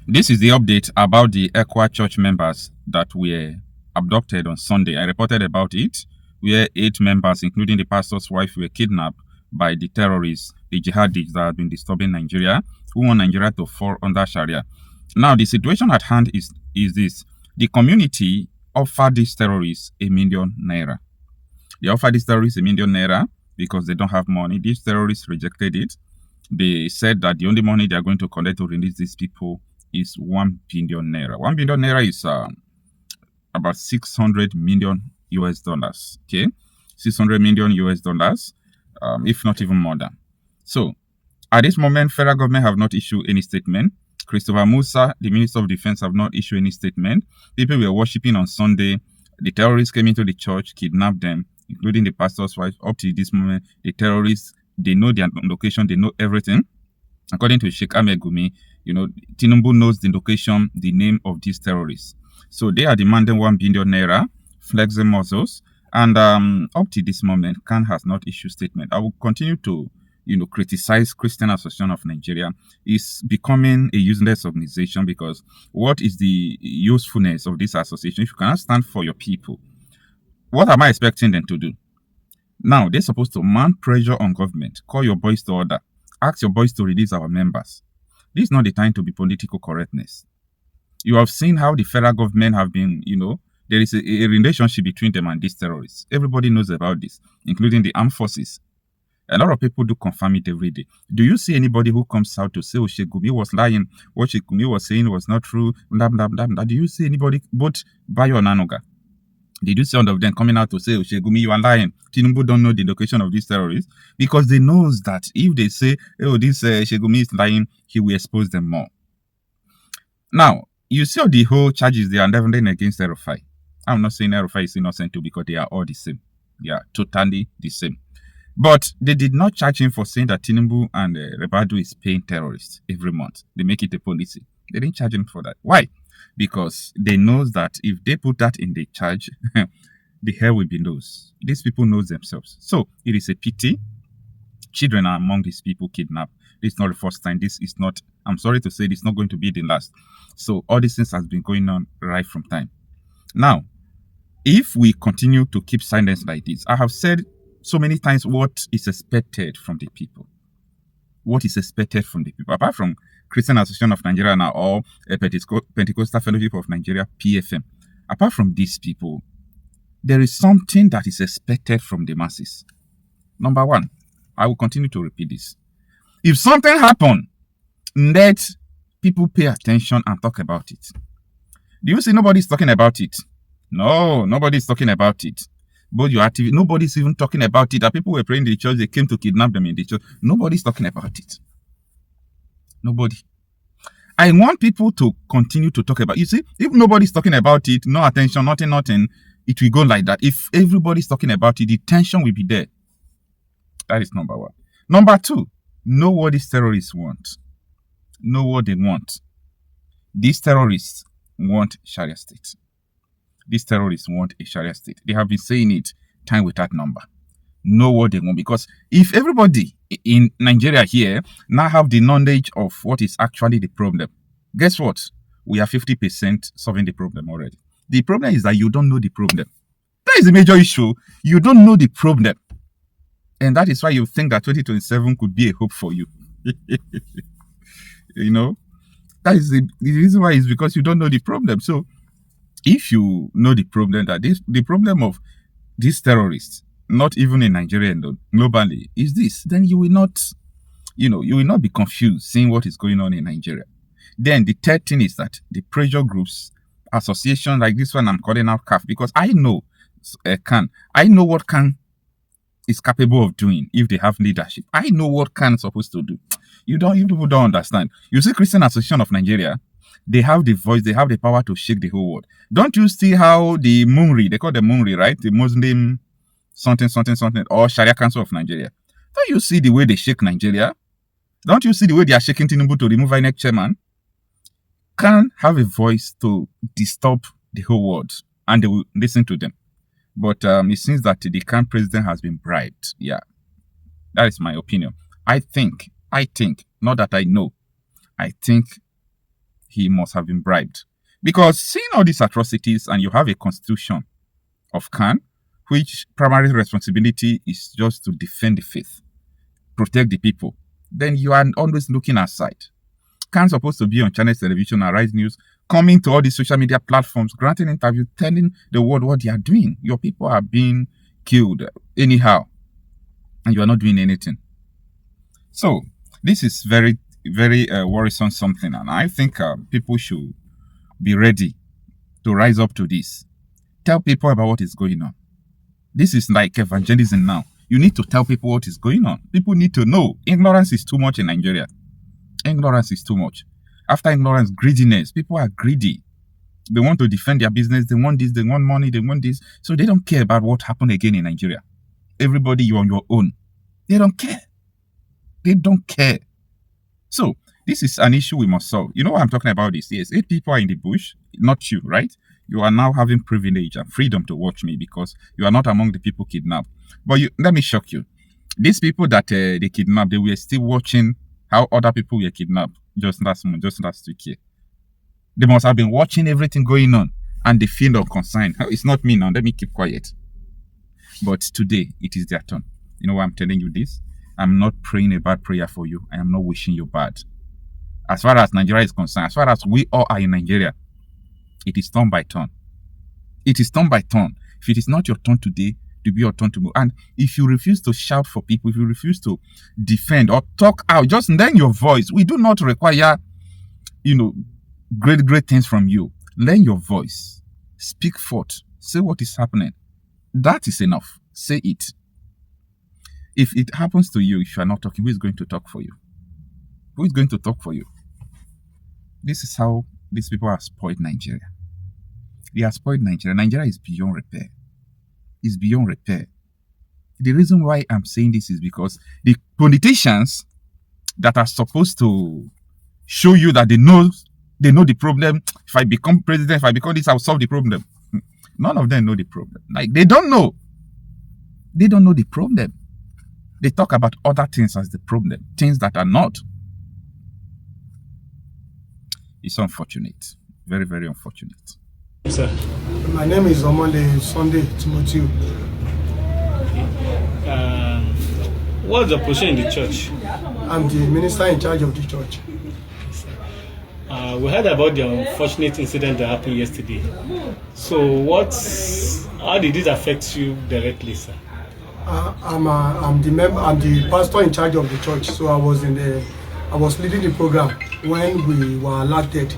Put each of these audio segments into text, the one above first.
This is the update about the Equa church members that were abducted on Sunday. I reported about it, where 8 members, including the pastor's wife, were kidnapped by the terrorists, the jihadists that have been disturbing Nigeria, who want Nigeria to fall under Sharia. Now, the situation at hand is this. The community offered these terrorists ₦1 million. They offered these terrorists ₦1 million because they don't have money. These terrorists rejected it. They said that the only money they are going to collect to release these people is ₦1 billion. ₦1 billion is about 600 million US dollars. Okay, 600 million US dollars, if not even more than. So, at this moment, federal government have not issued any statement. Christopher Musa, the Minister of Defense, have not issued any statement. People were worshipping on Sunday. The terrorists came into the church, kidnapped them, including the pastor's wife. Up to this moment, the terrorists, they know their location, they know everything. According to Sheikh Ahmed Gumi, Tinubu knows the location, the name of these terrorists. So they are demanding ₦1 billion, flexing muscles. And up to this moment, Khan has not issued statement. I will continue to criticize Christian Association of Nigeria. Is becoming a useless organization, because what is the usefulness of this association if you cannot stand for your people? What am I expecting them to do? Now, they're supposed to mount pressure on government, call your boys to order, ask your boys to release our members. This is not the time to be political correctness. You have seen how the federal government have been, there is a relationship between them and these terrorists. Everybody knows about this, including the armed forces. A lot of people do confirm it every day. Do you see anybody who comes out to say, oh, Sheikh Gumi was lying, what Sheikh Gumi was saying was not true, blah, blah, blah, blah? Do you see anybody, both Bayo and Anoga? Did you see all of them coming out to say, oh, Sheikh Gumi, you are lying? Tinubu don't know the location of these terrorists? Because they knows that if they say, oh, this Sheikh Gumi is lying, he will expose them more. Now, you see all the whole charges they are leveling against El-Rufai. I'm not saying El-Rufai is innocent too, because they are all the same. They are totally the same. But they did not charge him for saying that Tinubu and Rebadu is paying terrorists every month. They make it a policy. They didn't charge him for that. Why? Because they know that if they put that in the charge, the hell will be loose. These people know themselves. So it is a pity. Children are among these people kidnapped. This is not the first time. This is not, I'm sorry to say, this is not going to be the last. So all these things has been going on right from time. Now, if we continue to keep silence like this, I have said so many times what is expected from the people. What is expected from the people? Apart from Christian Association of Nigeria now, or Pentecostal Fellowship of Nigeria, PFM. Apart from these people, there is something that is expected from the masses. Number one, I will continue to repeat this. If something happens, let people pay attention and talk about it. Do you see nobody's talking about it? No, nobody's talking about it. Both your activity, nobody's even talking about it. That people were praying in the church, they came to kidnap them in the church. Nobody's talking about it. Nobody. I want people to continue to talk about it. You see, if nobody's talking about it, no attention, nothing, it will go like that. If everybody's talking about it, the tension will be there. That is number one. Number two, know what these terrorists want. Know what they want. These terrorists want Sharia state. These terrorists want a Sharia state. They have been saying it time without number. Know what they want. Because if everybody in Nigeria here now have the knowledge of what is actually the problem, guess what? We are 50% solving the problem already. The problem is that you don't know the problem. That is the major issue. You don't know the problem. And that is why you think that 2027 could be a hope for you. That is the reason why is because you don't know the problem. So, if you know the problem, that the problem of these terrorists, not even in Nigeria alone, globally, is this, then you will not be confused seeing what is going on in Nigeria. Then the third thing is that the pressure groups, associations like this one I'm calling out CAF, because I know I know what CAN is capable of doing if they have leadership. I know what CAN is supposed to do. You people don't understand. You see, Christian Association of Nigeria, they have the voice, they have the power to shake the whole world. Don't you see how the Munri, they call the Munri, right? The Muslim something, or Sharia Council of Nigeria. Don't you see the way they shake Nigeria? Don't you see the way they are shaking Tinubu to remove INEC chairman? Can have a voice to disturb the whole world, and they will listen to them. But it seems that the current president has been bribed. Yeah, that is my opinion. I think, not that I know, I think he must have been bribed. Because seeing all these atrocities and you have a constitution of Khan, which primary responsibility is just to defend the faith, protect the people, then you are always looking aside. Khan's supposed to be on channel television and Rise News, coming to all these social media platforms, granting interviews, telling the world what they are doing. Your people are being killed anyhow, and you are not doing anything. So this is very, very worrisome something, and I think people should be ready to rise up to this. Tell people about what is going on. This is like evangelism now. You need to tell people what is going on. People need to know. Ignorance is too much in Nigeria. Ignorance is too much. After ignorance, greediness. People are greedy. They want to defend their business. They want this. They want money. They want this. So they don't care about what happened again in Nigeria. Everybody, you're on your own. They don't care. They don't care. So this is an issue we must solve. You know why I'm talking about this? Yes, 8 people are in the bush, not you, right? You are now having privilege and freedom to watch me because you are not among the people kidnapped. But let me shock you. These people that they kidnapped, they were still watching how other people were kidnapped just last week here. They must have been watching everything going on and they feel unconcerned. It's not me now. Let me keep quiet. But today, it is their turn. You know why I'm telling you this? I'm not praying a bad prayer for you. I am not wishing you bad. As far as Nigeria is concerned, as far as we all are in Nigeria, it is turn by turn. It is turn by turn. If it is not your turn today, it will be your turn tomorrow. And if you refuse to shout for people, if you refuse to defend or talk out, just lend your voice. We do not require, great things from you. Lend your voice. Speak forth. Say what is happening. That is enough. Say it. If it happens to you, if you are not talking, who is going to talk for you? Who is going to talk for you? This is how these people have spoiled Nigeria. They have spoiled Nigeria. Nigeria is beyond repair. It's beyond repair. The reason why I'm saying this is because the politicians that are supposed to show you that they know the problem. If I become president, if I become this, I'll solve the problem. None of them know the problem. Like, they don't know. They don't know the problem. They talk about other things as the problem. Things that are not. It's unfortunate. Very, very unfortunate. Sir. My name is Omole Sunday Timothy. What's your position in the church? I'm the minister in charge of the church. We heard about the unfortunate incident that happened yesterday. So how did it affect you directly, sir? I'm the pastor in charge of the church. So I was leading the program when we were alerted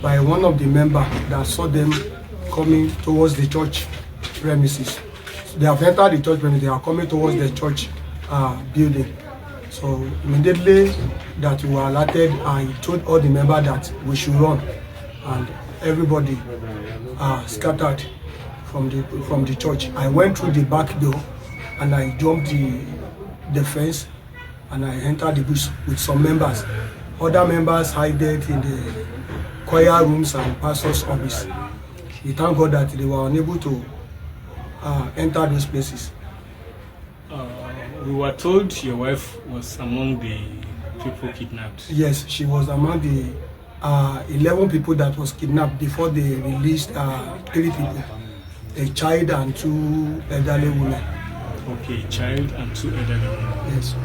by one of the members that saw them coming towards the church premises. So they have entered the church premises. They are coming towards the church building. So immediately that we were alerted, I told all the members that we should run, and everybody scattered from the church. I went through the back door and I jumped the fence and I entered the bush with some members. Other members hid in the choir rooms and pastor's office. We thank God that they were unable to enter those places. We were told your wife was among the people kidnapped. Yes, she was among the 11 people that was kidnapped before they released 3 people, a child and 2 elderly women. Okay, child and 2 elderly women. Yes.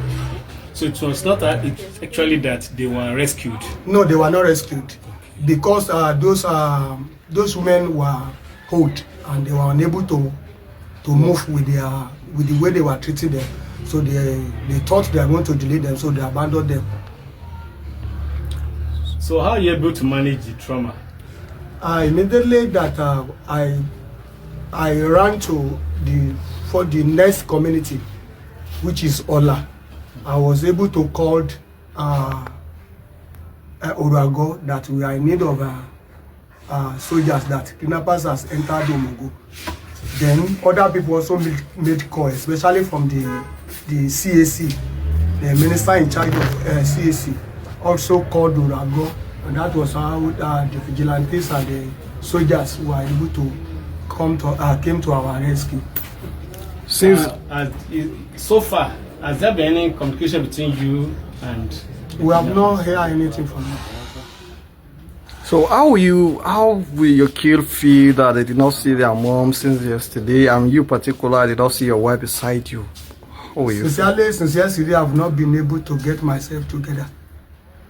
So it was not actually that they were rescued? No, they were not rescued because those women were held and they were unable to move with the way they were treating them. So they thought they were going to delay them, so they abandoned them. So how are you able to manage the trauma? Immediately that I ran to the next community, which is Ola. I was able to call Orago that we are in need of soldiers, that kidnappers has entered Omogo. Then other people also made call, especially from the CAC, the minister in charge of CAC, also called Orago, and that was how the vigilantes and the soldiers were able to came to our rescue. Since so far, has there been any communication between you and? We have not heard anything from them. So how will your kid feel that they did not see their mom since yesterday, and you particularly did not see your wife beside you? How will you feel? Since yesterday, I've not been able to get myself together.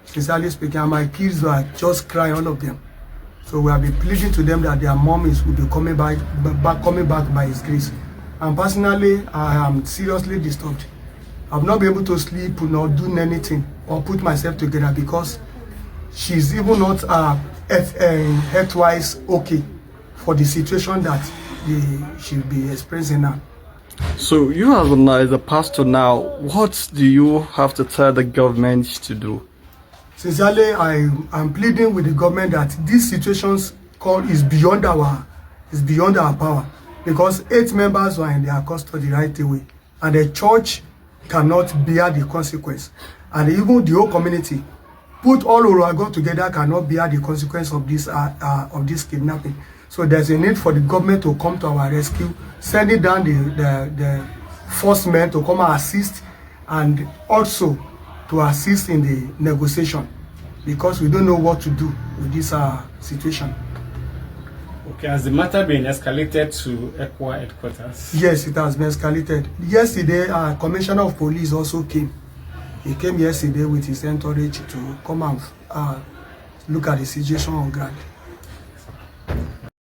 Sincerely speaking, and my kids were just crying, all of them. So we have been pleading to them that their mom will be coming back by His grace. And personally, I am seriously disturbed. I've not been able to sleep, nor do anything, or put myself together because she's even not health-wise okay for the situation that she'll be experiencing now. So you as a pastor now, what do you have to tell the government to do? Sincerely, I'm pleading with the government that these situations is beyond our power, because 8 members were in their custody right away, and the church cannot bear the consequence, and even the whole community, put all Oroago together, cannot bear the consequence of this kidnapping. So there's a need for the government to come to our rescue, sending down the force men to come and assist, and also to assist in the negotiation, because we don't know what to do with this situation. Okay, has the matter been escalated to ECWA headquarters? Yes, it has been escalated. Yesterday, Commissioner of Police also came. He came yesterday with his entourage to come and look at the situation on ground.